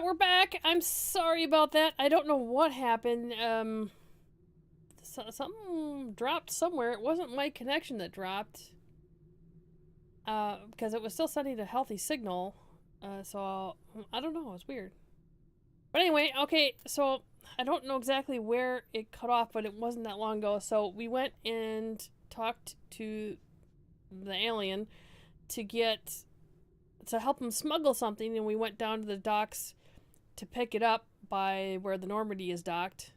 we're back. I'm sorry about that. I don't know what happened. Something dropped somewhere. It wasn't my connection that dropped. Because it was still sending a healthy signal. So, I don't know. It was weird. But anyway, okay, so I don't know exactly where it cut off, but it wasn't that long ago. So we went and talked to the alien to help him smuggle something, and we went down to the docks to pick it up by where the Normandy is docked.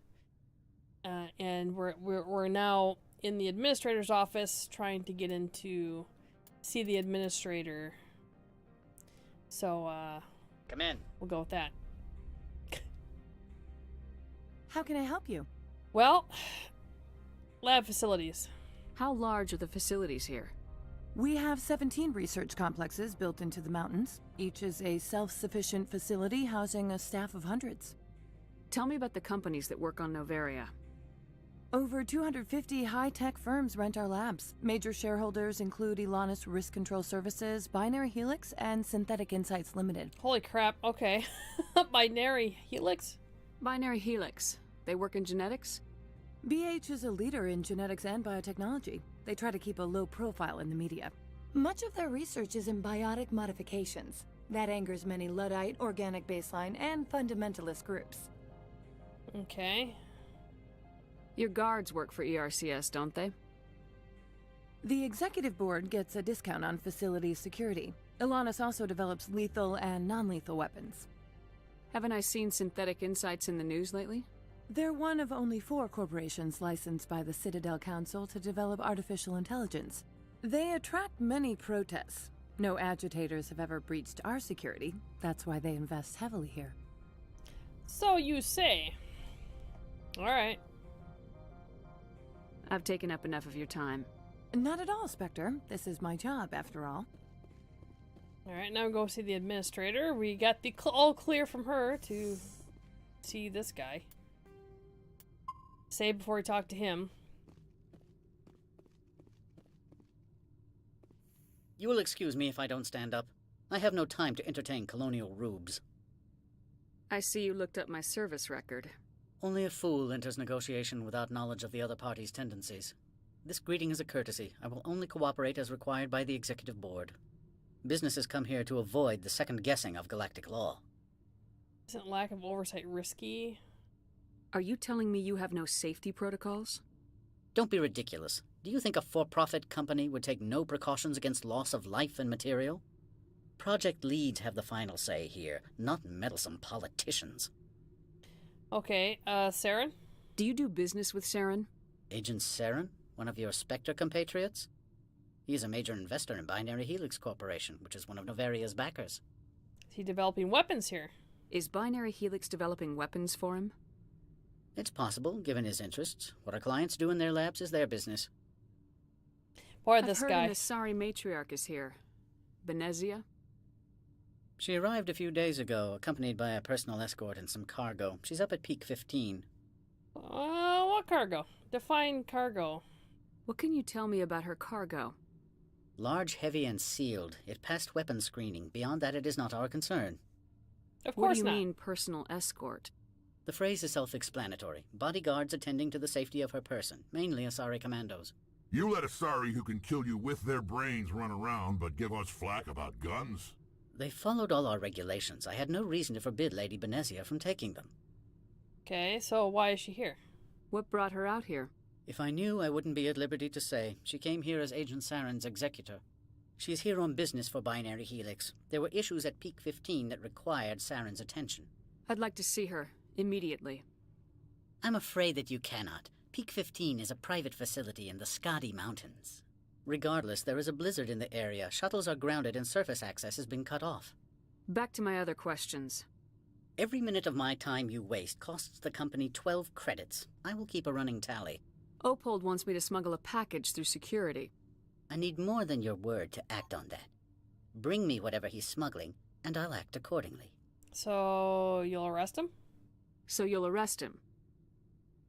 And we're now in the administrator's office trying to get in to see the administrator. So, come in. We'll go with that. How can I help you? Well, lab facilities. How large are the facilities here? We have 17 research complexes built into the mountains. Each is a self-sufficient facility housing a staff of hundreds. Tell me about the companies that work on Novaria. Over 250 high-tech firms rent our labs. Major shareholders include Elanus Risk Control Services, Binary Helix, and Synthetic Insights Limited. Holy crap, okay. Binary Helix? Binary Helix. They work in genetics? BH is a leader in genetics and biotechnology. They try to keep a low profile in the media. Much of their research is in biotic modifications. That angers many Luddite, organic baseline, and fundamentalist groups. Okay. Your guards work for ERCS, don't they? The executive board gets a discount on facility security. Elanus also develops lethal and non-lethal weapons. Haven't I seen Synthetic Insights in the news lately? They're one of only 4 corporations licensed by the Citadel Council to develop artificial intelligence. They attract many protests. No agitators have ever breached our security. That's why they invest heavily here. So you say. Alright. I've taken up enough of your time. Not at all, Spectre. This is my job, after all. Alright, now go see the administrator. We got the all clear from her to see this guy. Say before we talk to him. You will excuse me if I don't stand up. I have no time to entertain colonial rubes. I see you looked up my service record. Only a fool enters negotiation without knowledge of the other party's tendencies. This greeting is a courtesy. I will only cooperate as required by the executive board. Businesses come here to avoid the second guessing of galactic law. Isn't lack of oversight risky? Are you telling me you have no safety protocols? Don't be ridiculous. Do you think a for-profit company would take no precautions against loss of life and material? Project leads have the final say here, not meddlesome politicians. Okay, Saren? Do you do business with Saren? Agent Saren? One of your Spectre compatriots? He is a major investor in Binary Helix Corporation, which is one of Novaria's backers. Is he developing weapons here? Is Binary Helix developing weapons for him? It's possible, given his interests. What our clients do in their labs is their business. Boy, I've this heard guy. an Asari matriarch is here. Benezia? She arrived a few days ago, accompanied by a personal escort and some cargo. She's up at peak 15. What cargo? Define cargo. What can you tell me about her cargo? Large, heavy, and sealed. It passed weapons screening. Beyond that, it is not our concern. Of What course do you not. mean, personal escort? The phrase is self-explanatory. Bodyguards attending to the safety of her person, mainly Asari commandos. You let Asari who can kill you with their brains run around, but give us flack about guns? They followed all our regulations. I had no reason to forbid Lady Benezia from taking them. Okay, so why is she here? What brought her out here? If I knew, I wouldn't be at liberty to say. She came here as Agent Saren's executor. She is here on business for Binary Helix. There were issues at Peak 15 that required Saren's attention. I'd like to see her, immediately. I'm afraid that you cannot. Peak 15 is a private facility in the Skadi Mountains. Regardless, there is a blizzard in the area. Shuttles are grounded and surface access has been cut off. Back to my other questions. Every minute of my time you waste costs the company 12 credits. I will keep a running tally. Opold wants me to smuggle a package through security. I need more than your word to act on that. Bring me whatever he's smuggling, and I'll act accordingly. So, you'll arrest him? So you'll arrest him?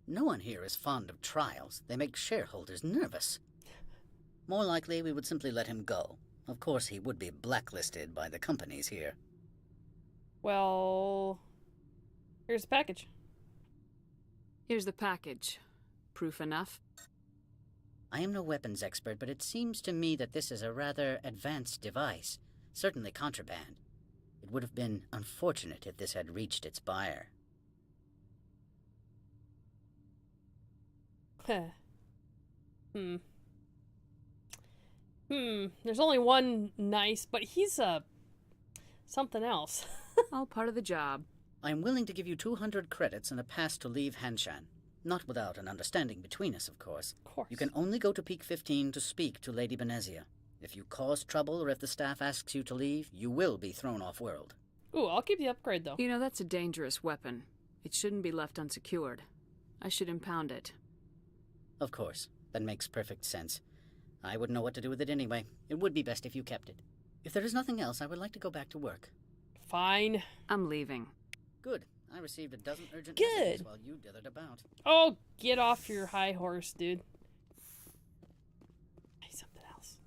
No one here is fond of trials. They make shareholders nervous. More likely, we would simply let him go. Of course, he would be blacklisted by the companies here. Well, here's the package. Here's the package. Proof enough? I am no weapons expert, but it seems to me that this is a rather advanced device. Certainly contraband. It would have been unfortunate if this had reached its buyer. There's only one nice, but he's something else. All part of the job. I am willing to give you 200 credits and a pass to leave Hanshan. Not without an understanding between us, of course. Of course. You can only go to Peak 15 to speak to Lady Benezia. If you cause trouble or if the staff asks you to leave, you will be thrown off-world. Ooh, I'll keep the upgrade, though. You know, that's a dangerous weapon. It shouldn't be left unsecured. I should impound it. Of course. That makes perfect sense. I wouldn't know what to do with it anyway. It would be best if you kept it. If there is nothing else, I would like to go back to work. Fine. I'm leaving. Good. I received a dozen urgent Good. messages while you dithered about. Oh, get off your high horse, dude. Hey, something else.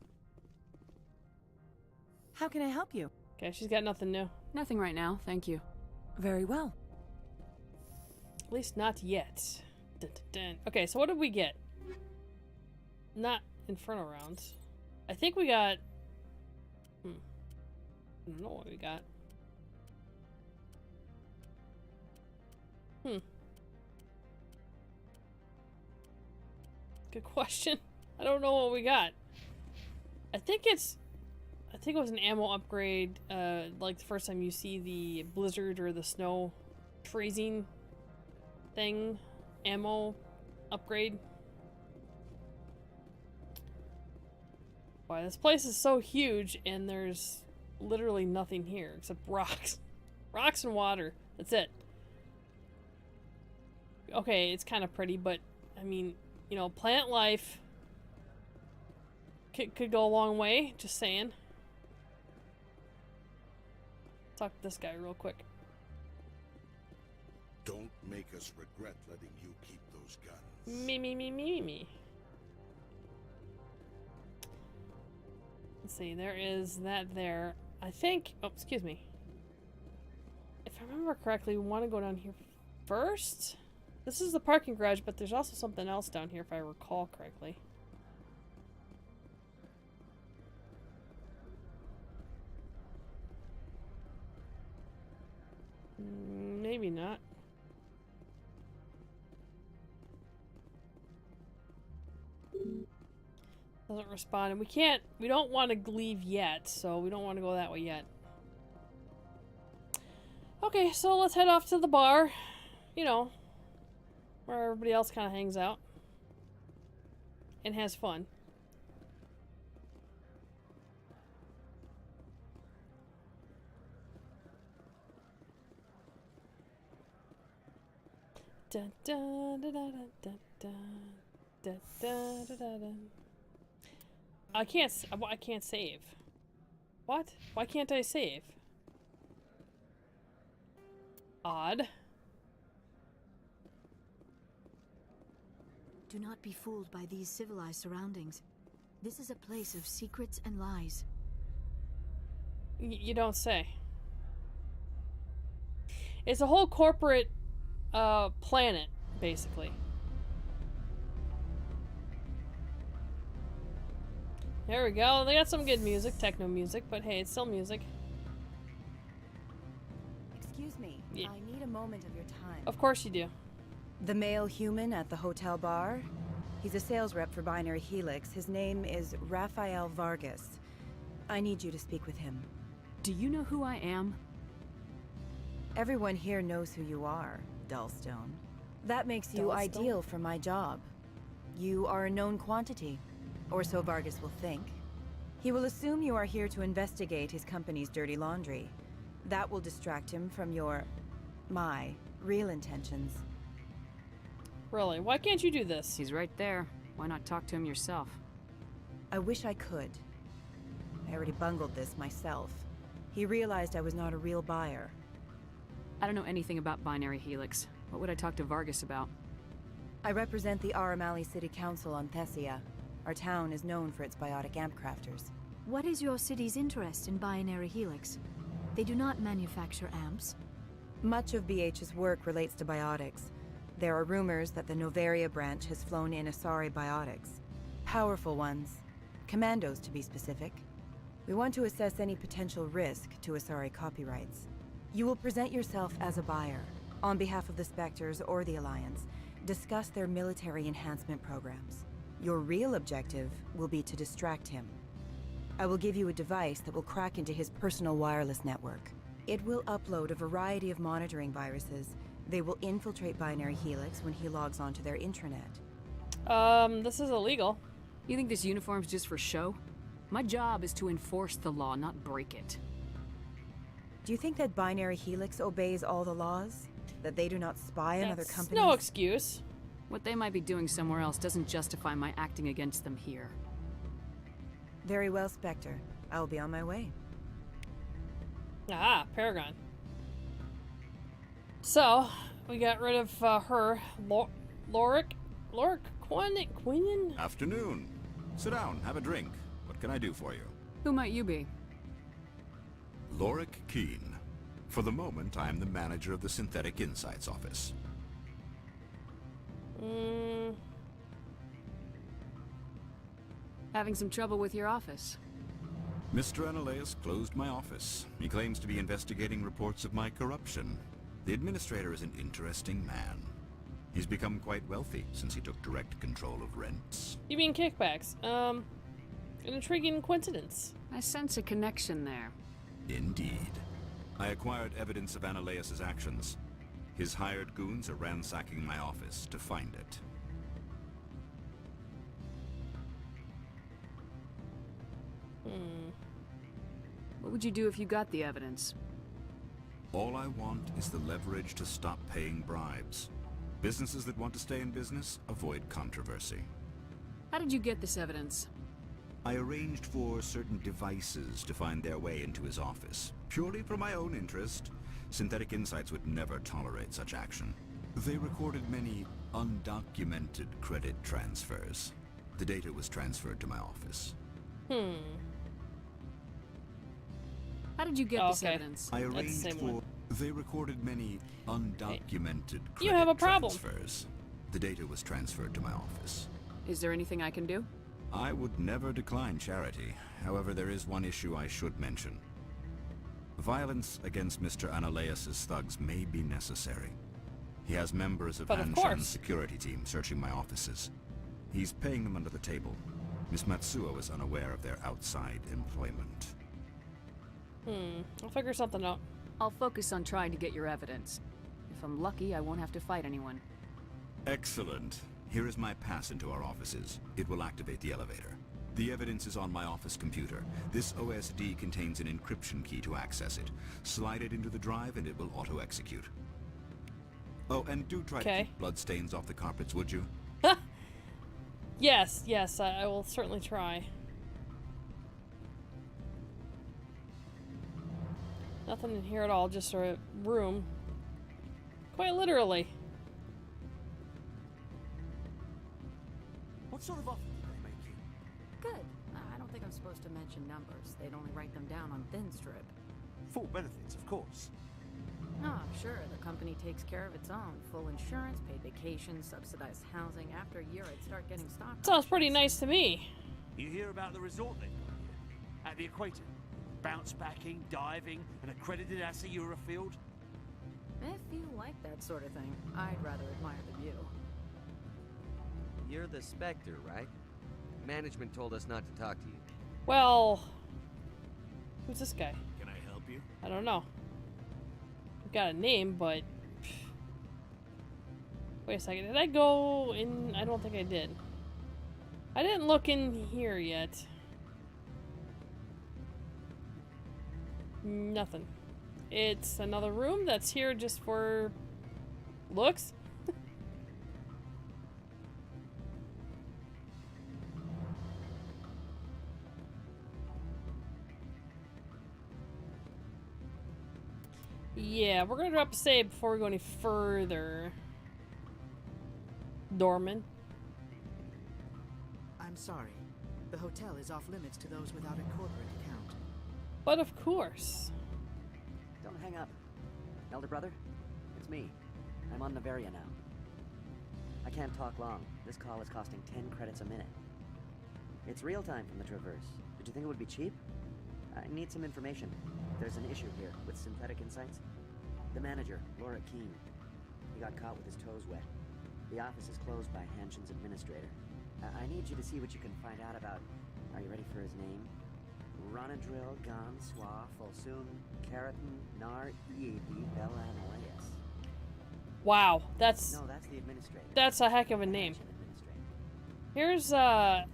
How can I help you? Okay, she's got nothing new. Nothing right now, thank you. Very well. At least not yet. Dun, dun, dun. Okay, so what did we get? Not Inferno rounds. I think we got... I don't know what we got. Good question. I don't know what we got. I think it was an ammo upgrade, like the first time you see the blizzard or the snow freezing thing. Ammo upgrade. Why, this place is so huge and there's literally nothing here except rocks. Rocks and water. That's it. Okay, it's kind of pretty, but I mean, you know, plant life could go a long way, just saying. Talk to this guy real quick. Don't make us regret letting you keep those guns. Me. Let's see, there is that there. I think, oh, excuse me. If I remember correctly, we want to go down here first. This is the parking garage, but there's also something else down here if I recall correctly. Maybe not. Doesn't respond, and we don't want to leave yet, so we don't want to go that way yet. Okay, so let's head off to the bar, you know, where everybody else kind of hangs out and has fun. Dun, dun, dun, dun, dun, dun, dun, dun, dun, dun, dun. I can't save. What? Why can't I save? Odd. Do not be fooled by these civilized surroundings. This is a place of secrets and lies. You don't say. It's a whole corporate planet, basically. There we go. They got some good music, techno music, but hey, it's still music. Excuse me, Yeah. I need a moment of your time. Of course you do. The male human at the hotel bar? He's a sales rep for Binary Helix. His name is Rafael Vargas. I need you to speak with him. Do you know who I am? Everyone here knows who you are, Dullstone. That makes you Dullstone? ideal for my job. You are a known quantity, or so Vargas will think. He will assume you are here to investigate his company's dirty laundry. That will distract him from my real intentions. Really? Why can't you do this? He's right there. Why not talk to him yourself? I wish I could. I already bungled this myself. He realized I was not a real buyer. I don't know anything about Binary Helix. What would I talk to Vargas about? I represent the Aramali City Council on Thessia. Our town is known for its biotic amp crafters. What is your city's interest in Binary Helix? They do not manufacture amps. Much of BH's work relates to biotics. There are rumors that the Novaria branch has flown in Asari biotics. Powerful ones. Commandos, to be specific. We want to assess any potential risk to Asari copyrights. You will present yourself as a buyer, on behalf of the Spectres or the Alliance. Discuss their military enhancement programs. Your real objective will be to distract him. I will give you a device that will crack into his personal wireless network. It will upload a variety of monitoring viruses. They will infiltrate Binary Helix when he logs onto their intranet. This is illegal. You think this uniform's just for show? My job is to enforce the law, not break it. Do you think that Binary Helix obeys all the laws? That they do not spy on other That's companies? no excuse. What they might be doing somewhere else doesn't justify my acting against them here. Very well, Spectre. I will be on my way. Ah, Paragon. So, we got rid of her. Lorik Quinn? Afternoon. Sit down, have a drink. What can I do for you? Who might you be? Lorik Keen. For the moment, I am the manager of the Synthetic Insights office. Having some trouble with your office. Mr. Analaeus closed my office. He claims to be investigating reports of my corruption. The administrator is an interesting man. He's become quite wealthy since he took direct control of rents. You mean kickbacks? An intriguing coincidence. I sense a connection there. Indeed. I acquired evidence of Analaeus' actions. His hired goons are ransacking my office to find it. What would you do if you got the evidence? All I want is the leverage to stop paying bribes. Businesses that want to stay in business avoid controversy. How did you get this evidence? I arranged for certain devices to find their way into his office. Purely for my own interest, Synthetic Insights would never tolerate such action. They recorded many undocumented credit transfers. The data was transferred to my office. How did you get this evidence? I That's the arranged same for... one. They recorded many undocumented credit You have a problem. transfers. The data was transferred to my office. Is there anything I can do? I would never decline charity. However, there is one issue I should mention. Violence against Mr. Analaeus' thugs may be necessary. He has members of But of Han course. Shan's security team searching my offices. He's paying them under the table. Miss Matsuo is unaware of their outside employment. I'll figure something out. I'll focus on trying to get your evidence. If I'm lucky, I won't have to fight anyone. Excellent. Here is my pass into our offices. It will activate the elevator. The evidence is on my office computer. This OSD contains an encryption key to access it. Slide it into the drive and it will auto-execute. Oh, and do try to keep bloodstains off the carpets, would you? Yes, I will certainly try. Nothing in here at all, just a room. Quite literally. What sort of offer did they make you? Good. I don't think I'm supposed to mention numbers. They'd only write them down on thin strip. Full benefits, of course. Oh, I'm sure. The company takes care of its own. Full insurance, paid vacation, subsidized housing. After a year, I'd start getting stock Sounds pretty options. nice to me. You hear about the resort they've got here? At the equator. Bounce backing, diving, an accredited ASA Eurofield. If you like that sort of thing, I'd rather admire the view. You're the Spectre, right? Management told us not to talk to you. Well, who's this guy? Can I help you? I don't know. I've got a name, but... Wait a second, did I go in? I don't think I did. I didn't look in here yet. Nothing. It's another room that's here just for looks. Yeah, we're gonna drop a save before we go any further. Dorman. I'm sorry. The hotel is off limits to those without a corporate account. But of course. up. Elder brother? It's me. I'm on Nevaria now. I can't talk long. This call is costing 10 credits a minute. It's real time from the Traverse. Did you think it would be cheap? I need some information. There's an issue here with Synthetic Insights. The manager, Laura Keene. He got caught with his toes wet. The office is closed by Hanshin's administrator. I need you to see what you can find out about... Are you ready for his name? Ronadril, Gon, Swa, Folsum, Keratin, Nar, Iebi, Bella, and Elias. Wow, that's... No, that's the administrator. That's a heck of a name. Here's, yeah.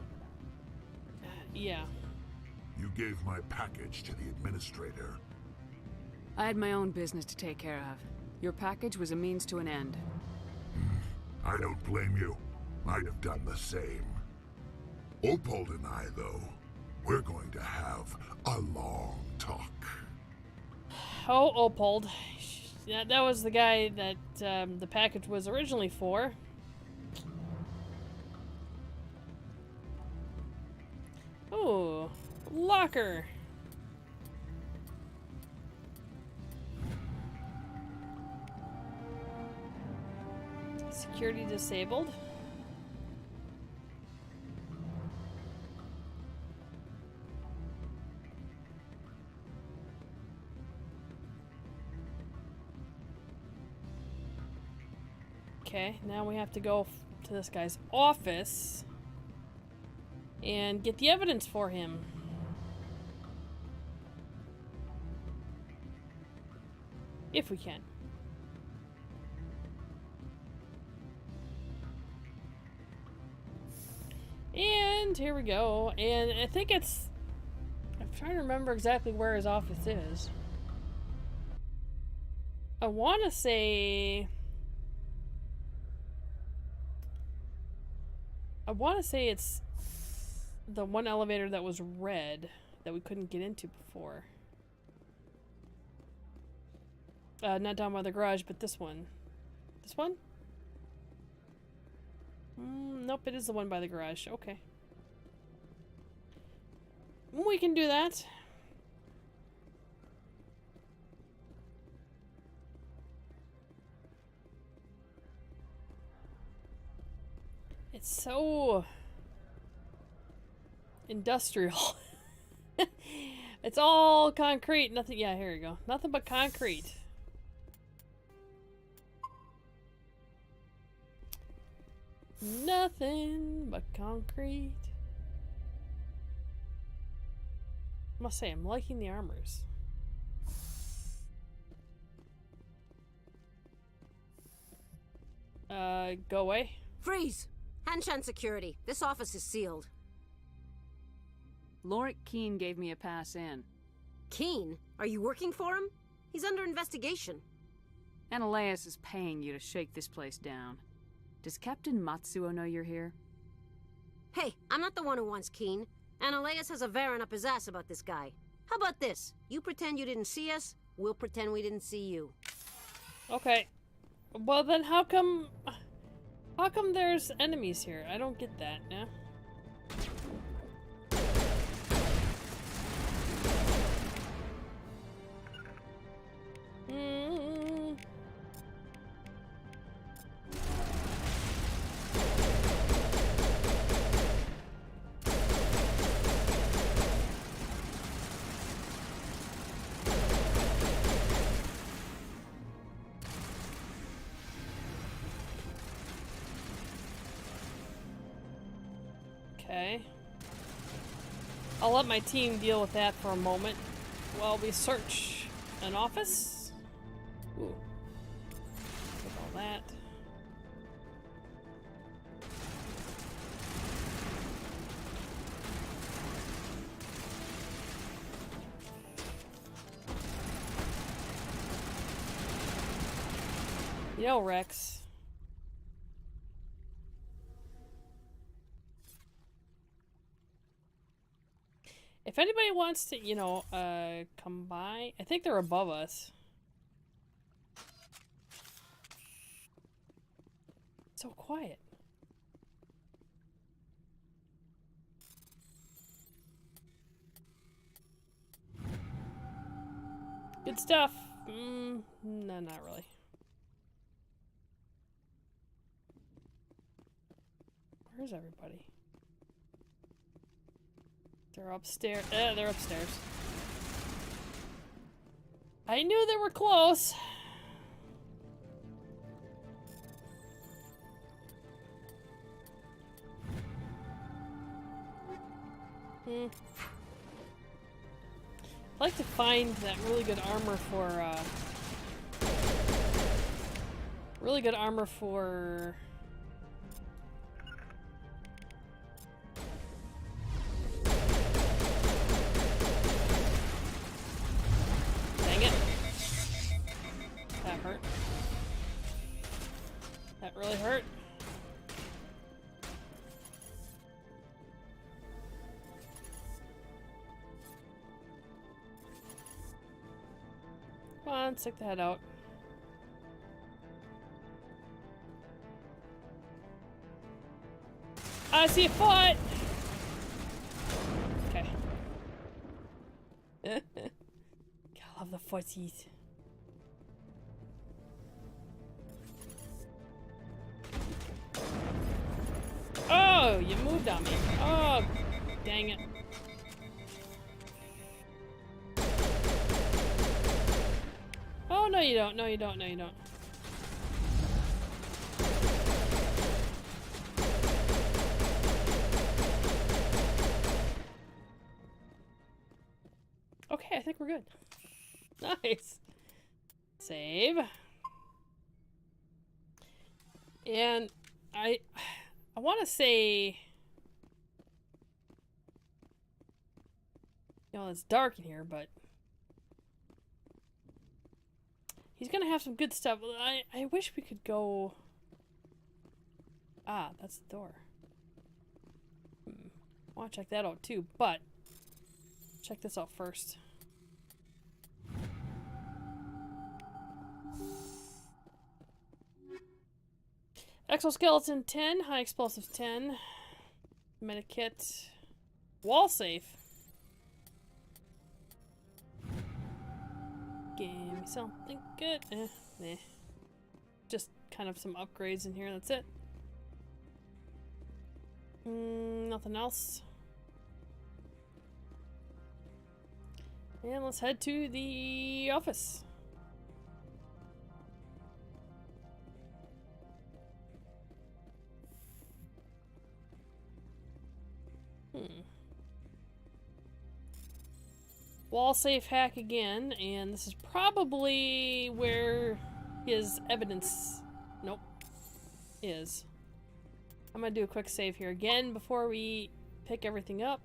You gave my package to the administrator. I had my own business to take care of. Your package was a means to an end. I don't blame you. I'd have done the same. Opold and I, though, we're going to have a long talk. Oh, Opold. Yeah, that was the guy that the package was originally for. Oh, locker. Security disabled. Okay, now we have to go to this guy's office and get the evidence for him. If we can. And here we go. And I think it's... I'm trying to remember exactly where his office is. I want to say... it's the one elevator that was red that we couldn't get into before. Not down by the garage, but this one. This one? Nope, it is the one by the garage. Okay. We can do that. It's so industrial. It's all concrete. Nothing. Yeah, here you go. Nothing but concrete. Nothing but concrete. I must say, I'm liking the armors. Go away. Freeze! Hanshan security. This office is sealed. Lorik Keene gave me a pass in. Keene? Are you working for him? He's under investigation. Ananias is paying you to shake this place down. Does Captain Matsuo know you're here? Hey, I'm not the one who wants Keene. Ananias has a Varen up his ass about this guy. How about this? You pretend you didn't see us, we'll pretend we didn't see you. Okay. Well then how come there's enemies here? I don't get that, yeah? Okay. I'll let my team deal with that for a moment while we search an office. Ooh. Look at all that. You know, Rex. If anybody wants to, you know, come by, I think they're above us. So quiet. Good stuff. No, not really. Where's everybody? They're upstairs. They're upstairs. I knew they were close. I'd like to find that really good armor for, Dang it. That hurt. That really hurt. Come on, stick the head out. I see a foot! Okay. I love the footsies. Oh, you moved on me. Oh, dang it. Oh, no you don't. No you don't. No you don't. Okay, I think we're good. Nice. Save. And I want to say, you know, it's dark in here, but he's gonna have some good stuff. I wish we could go. Ah, that's the door. I want to check that out too, but check this out first. Exoskeleton 10, high explosives 10, medikit, wall safe. Give me something good. Just kind of some upgrades in here, that's it. Nothing else. And let's head to the office. Wall safe hack again, and this is probably where his evidence, nope, is. I'm gonna do a quick save here again before we pick everything up.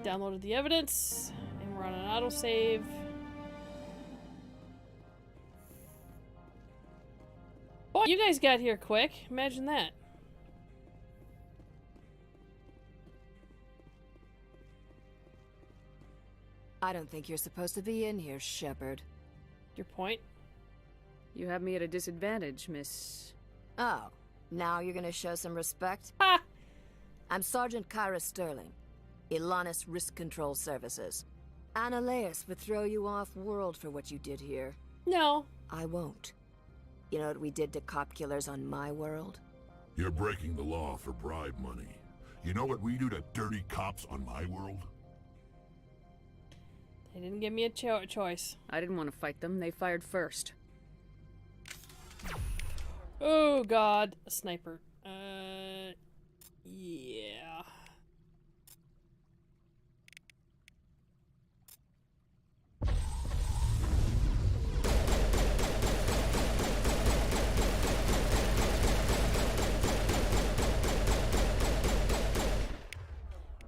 Downloaded the evidence, and we're on an autosave. Boy, you guys got here quick. Imagine that. I don't think you're supposed to be in here, Shepard. Your point? You have me at a disadvantage, Miss... Oh, now you're gonna show some respect? Ha! I'm Sergeant Kyra Sterling, Ilanis Risk Control Services. Ananias would throw you off-world for what you did here. No. I won't. You know what we did to cop killers on my world? You're breaking the law for bribe money. You know what we do to dirty cops on my world? They didn't give me a choice. I didn't want to fight them. They fired first. Oh god, a sniper. Yeah.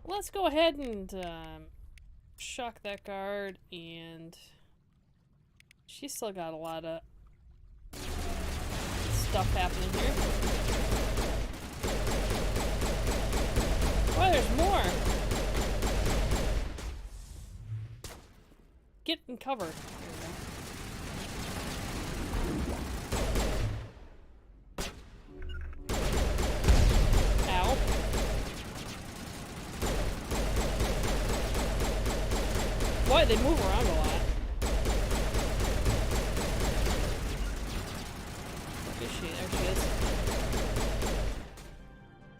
Let's go ahead and shock that guard, and she's still got a lot of stuff happening here. Oh, there's more. Get in cover. Ow. Boy, they move around a lot. Where is she? There she is.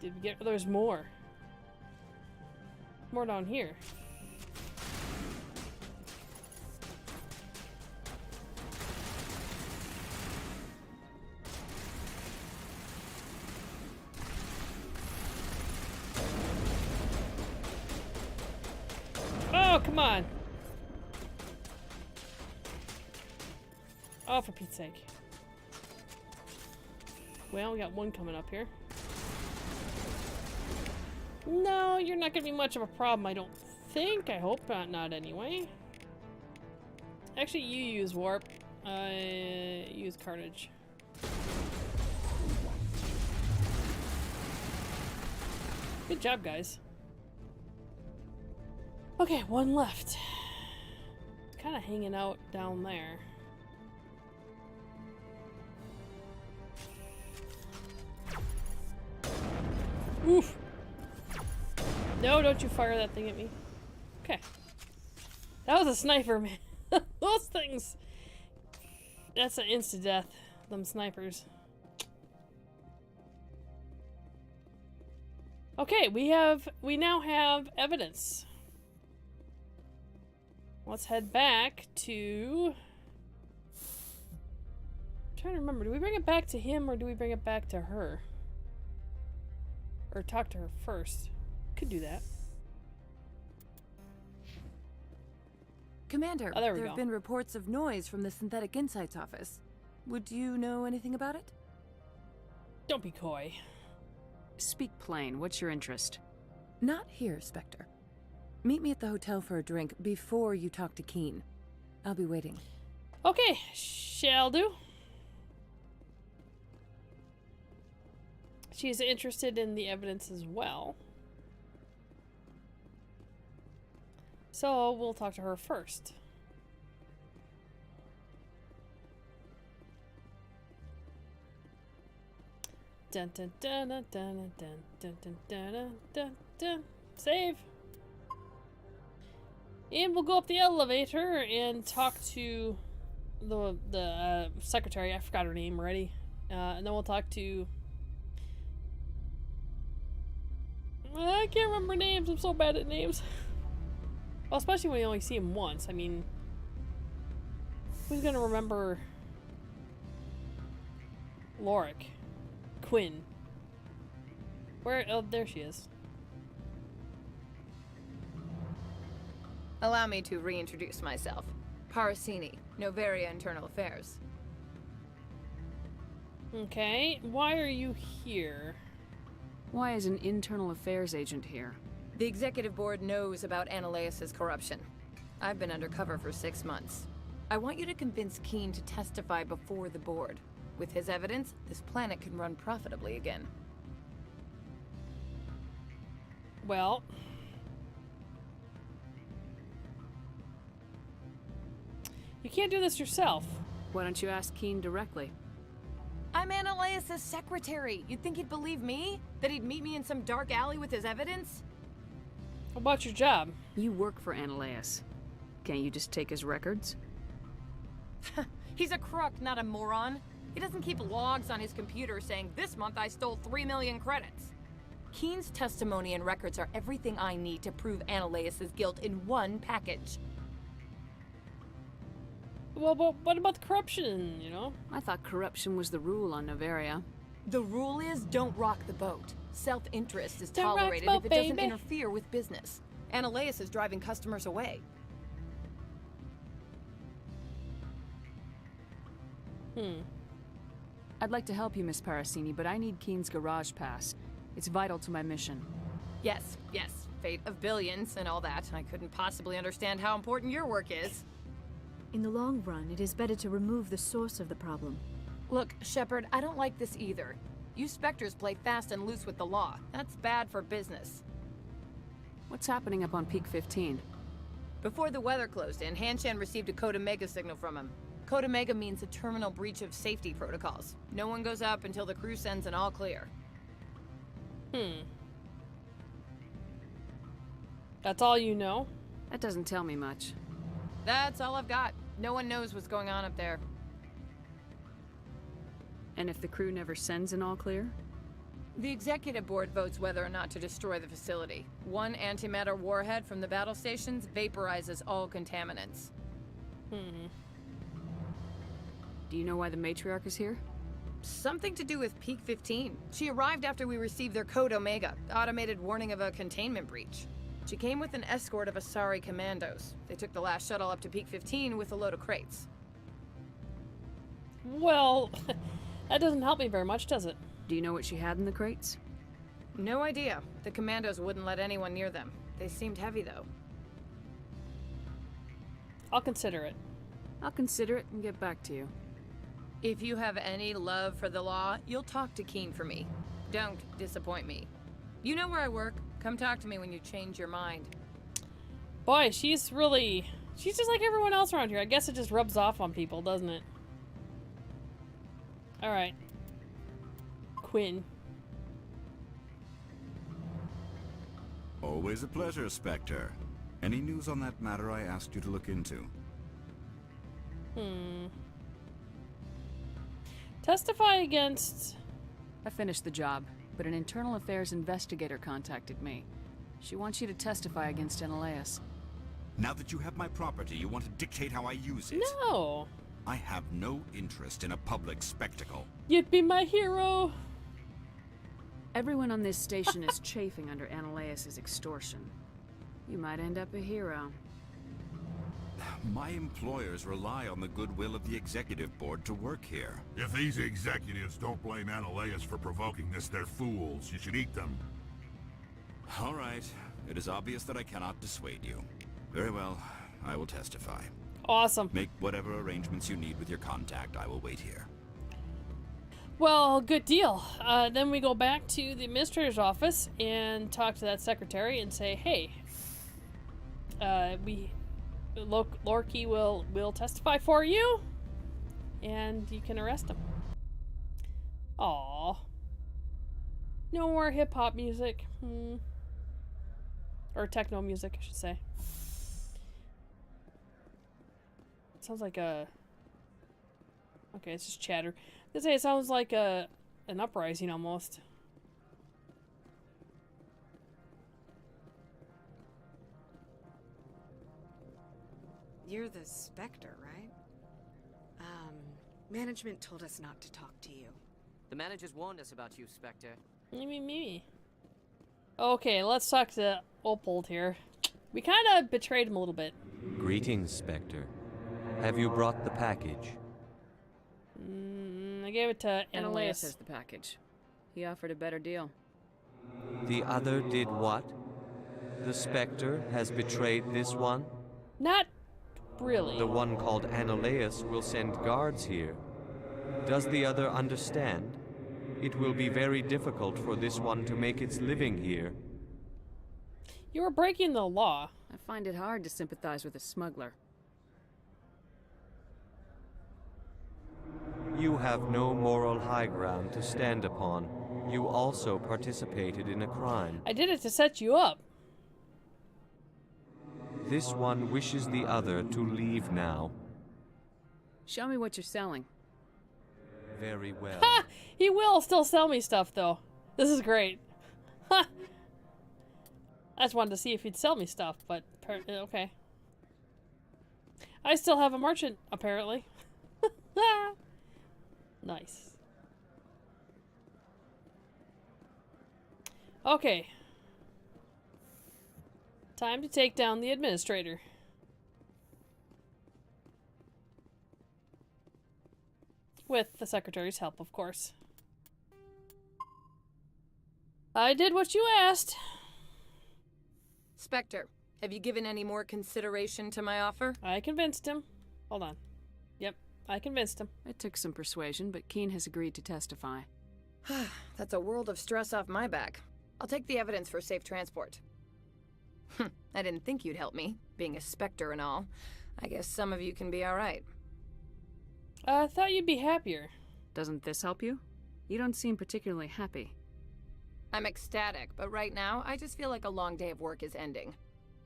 Did we get... There's more. More down here. Oh, come on. Oh, for Pete's sake. Well, we got one coming up here. No, you're not gonna be much of a problem, I don't think. I hope not anyway. Actually, you use warp. I use carnage. Good job, guys. Okay, one left. It's kind of hanging out down there. Oof. No, don't you fire that thing at me. Okay. That was a sniper, man. Those things. That's an insta-death. Them snipers. Okay, we now have evidence. Let's head back to... I'm trying to remember, do we bring it back to him or do we bring it back to her? Or talk to her first. Could do that. Commander, oh, there have been reports of noise from the Synthetic Insights office. Would you know anything about it? Don't be coy. Speak plain. What's your interest? Not here, Spectre. Meet me at the hotel for a drink before you talk to Keen. I'll be waiting. Okay, shall do. She's interested in the evidence as well. So we'll talk to her first. Dun dun dun dun dun dun dun dun dun dun dun. Save. And we'll go up the elevator and talk to the secretary. I forgot her name already. And then we'll talk to... I can't remember names. I'm so bad at names. Well, especially when you only see him once. I mean... Who's gonna remember... Lorik? Quinn? Where... Oh, there she is. Allow me to reintroduce myself. Parasini, Novaria Internal Affairs. Okay, why are you here? Why is an internal affairs agent here? The executive board knows about Ananias' corruption. I've been undercover for 6 months. I want you to convince Keen to testify before the board. With his evidence, this planet can run profitably again. Well... You can't do this yourself. Why don't you ask Keen directly? I'm Ananias' secretary. You'd think he'd believe me? That he'd meet me in some dark alley with his evidence? How about your job? You work for Ananias. Can't you just take his records? He's a crook, not a moron. He doesn't keep logs on his computer saying, this month I stole 3 million credits. Keen's testimony and records are everything I need to prove Ananias' guilt in one package. Well, but what about the corruption, you know? I thought corruption was the rule on Novaria. The rule is don't rock the boat. Self-interest is Don't rock the tolerated boat, if it doesn't baby. interfere with business. Ananias is driving customers away. I'd like to help you, Miss Parasini, but I need Keen's garage pass. It's vital to my mission. Yes, fate of billions and all that. I couldn't possibly understand how important your work is. In the long run, it is better to remove the source of the problem. Look, Shepard, I don't like this either. You Spectres play fast and loose with the law. That's bad for business. What's happening up on Peak 15? Before the weather closed in, Hanshan received a Code Omega signal from him. Code Omega means a terminal breach of safety protocols. No one goes up until the crew sends an all clear. That's all you know? That doesn't tell me much. That's all I've got. No one knows what's going on up there. And if the crew never sends an all clear? The executive board votes whether or not to destroy the facility. One antimatter warhead from the battle stations vaporizes all contaminants. Do you know why the matriarch is here? Something to do with Peak 15. She arrived after we received their Code Omega, automated warning of a containment breach. She came with an escort of Asari commandos. They took the last shuttle up to Peak 15 with a load of crates. Well, that doesn't help me very much, does it? Do you know what she had in the crates? No idea. The commandos wouldn't let anyone near them. They seemed heavy, though. I'll consider it. I'll consider it and get back to you. If you have any love for the law, you'll talk to Keen for me. Don't disappoint me. You know where I work. Come talk to me when you change your mind. Boy, she's just like everyone else around here. I guess it just rubs off on people, doesn't it? Alright. Quinn. Always a pleasure, Spectre. Any news on that matter I asked you to look into? Testify against... I finished the job, but an internal affairs investigator contacted me. She wants you to testify against Analeas. Now that you have my property, you want to dictate how I use it? No! I have no interest in a public spectacle. You'd be my hero! Everyone on this station is chafing under Analeas' extortion. You might end up a hero. My employers rely on the goodwill of the executive board to work here. If these executives don't blame Analeas for provoking this, they're fools. You should eat them. All right. It is obvious that I cannot dissuade you. Very well. I will testify. Awesome. Make whatever arrangements you need with your contact. I will wait here. Well, good deal. Then we go back to the administrator's office and talk to that secretary and say, hey, Lorky will testify for you, and you can arrest him. Aww. No more hip-hop music. Or techno music, I should say. Sounds like a... Okay, it's just chatter. Let's say it sounds like an uprising almost. You're the Spectre, right? Management told us not to talk to you. The managers warned us about you, Spectre. Me. Okay, let's talk to Opold here. We kind of betrayed him a little bit. Greetings, Spectre. Have you brought the package? I gave it to Analeas has the package. He offered a better deal. The other did what? The Spectre has betrayed this one? Not really. The one called Analeas will send guards here. Does the other understand? It will be very difficult for this one to make its living here. You were breaking the law. I find it hard to sympathize with a smuggler. You have no moral high ground to stand upon. You also participated in a crime. I did it to set you up. This one wishes the other to leave now. Show me what you're selling. Very well. Ha! He will still sell me stuff, though. This is great. Ha! I just wanted to see if he'd sell me stuff, but okay. I still have a merchant, apparently. Nice. Okay. Time to take down the administrator. With the secretary's help, of course. I did what you asked. Spectre, have you given any more consideration to my offer? I convinced him. Hold on. Yep, I convinced him. It took some persuasion, but Keen has agreed to testify. That's a world of stress off my back. I'll take the evidence for safe transport. I didn't think you'd help me, being a Spectre and all. I guess some of you can be alright. I thought you'd be happier. Doesn't this help you? You don't seem particularly happy. I'm ecstatic, but right now, I just feel like a long day of work is ending.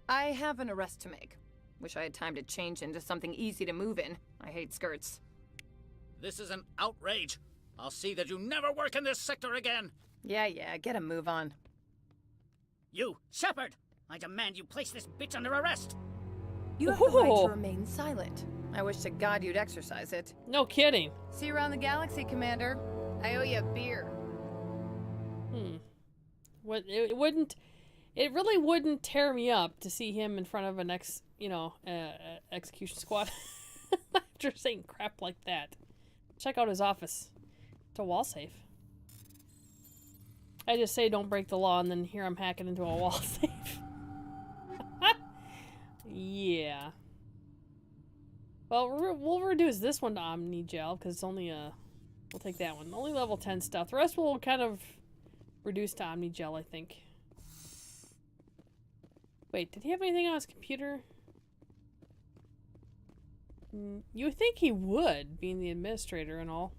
I have an arrest to make. Wish I had time to change into something easy to move in. I hate skirts. This is an outrage. I'll see that you never work in this sector again. Yeah, get a move on. You, Shepard! I demand you place this bitch under arrest. You have the right to remain silent. I wish to God you'd exercise it. No kidding. See you around the galaxy, Commander. I owe you a beer. What it wouldn't. It really wouldn't tear me up to see him in front of an execution squad after saying crap like that. Check out his office. It's a wall safe. I just say don't break the law, and then here I'm hacking into a wall safe. Yeah. Well, we'll reduce this one to Omni-Gel, because it's only a... We'll take that one. Only level 10 stuff. The rest will kind of reduce to Omni-Gel, I think. Wait, did he have anything on his computer? You would think he would, being the administrator and all.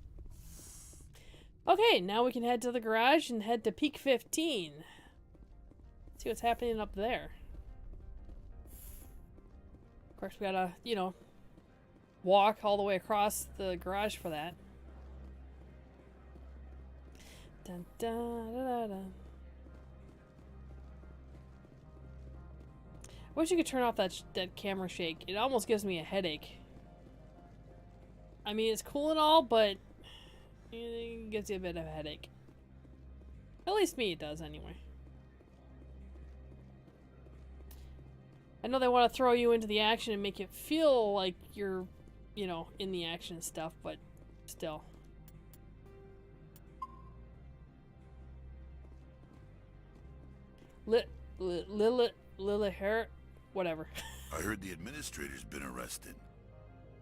Okay, now we can head to the garage and head to Peak 15. See what's happening up there. Of course, we gotta, walk all the way across the garage for that. Dun, dun, dun, dun, dun. I wish you could turn off that camera shake. It almost gives me a headache. I mean, it's cool and all, but it gives you a bit of a headache. At least me, it does anyway. I know they want to throw you into the action and make it feel like you're, in the action and stuff, but still. Lila hair, whatever. I heard the administrator's been arrested.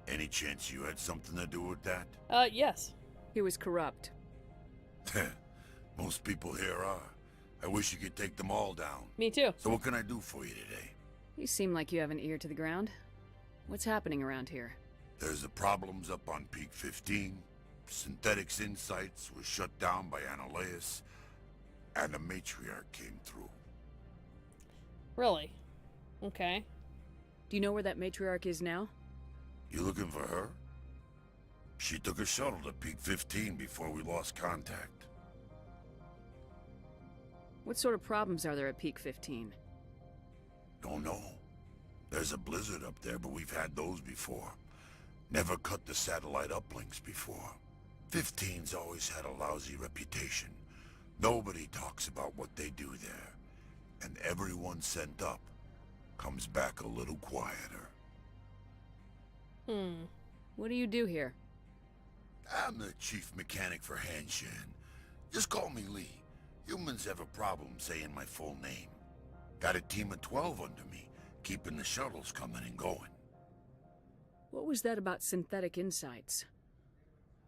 Any chance you had something to do with that? Yes. He was corrupt. Most people here are. I wish you could take them all down. Me too. So what can I do for you today? You seem like you have an ear to the ground. What's happening around here? There's the problems up on Peak 15. Synthetics Insights was shut down by Analeus. And the matriarch came through. Really? Okay. Do you know where that matriarch is now? You looking for her? She took a shuttle to Peak 15 before we lost contact. What sort of problems are there at Peak 15? Don't know. There's a blizzard up there, but we've had those before. Never cut the satellite uplinks before. 15's always had a lousy reputation. Nobody talks about what they do there. And everyone sent up comes back a little quieter. What do you do here? I'm the chief mechanic for Hanshan. Just call me Lee. Humans have a problem saying my full name. Got a team of 12 under me, keeping the shuttles coming and going. What was that about Synthetic Insights?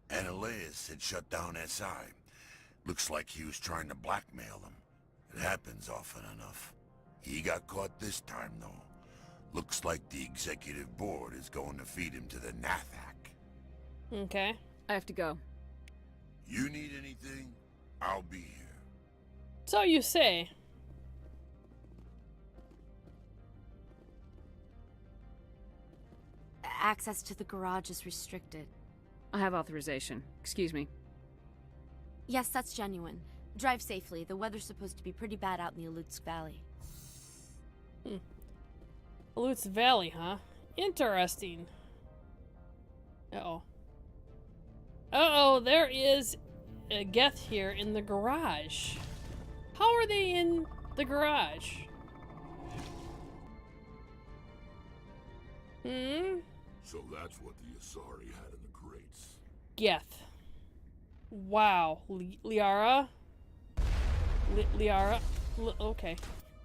Analeus had shut down SI. Looks like he was trying to blackmail them. It happens often enough. He got caught this time, though. Looks like the executive board is going to feed him to the Nathak. Okay. I have to go. You need anything? I'll be here. So you say. Access to the garage is restricted. I have authorization. Excuse me. Yes, that's genuine. Drive safely. The weather's supposed to be pretty bad out in the Alutsk Valley. Alutsk Valley, huh? Interesting. Uh-oh. Uh-oh, there is a Geth here in the garage. How are they in the garage? So that's what the Asari had in the crates. Geth. Wow. Liara? Liara? Okay.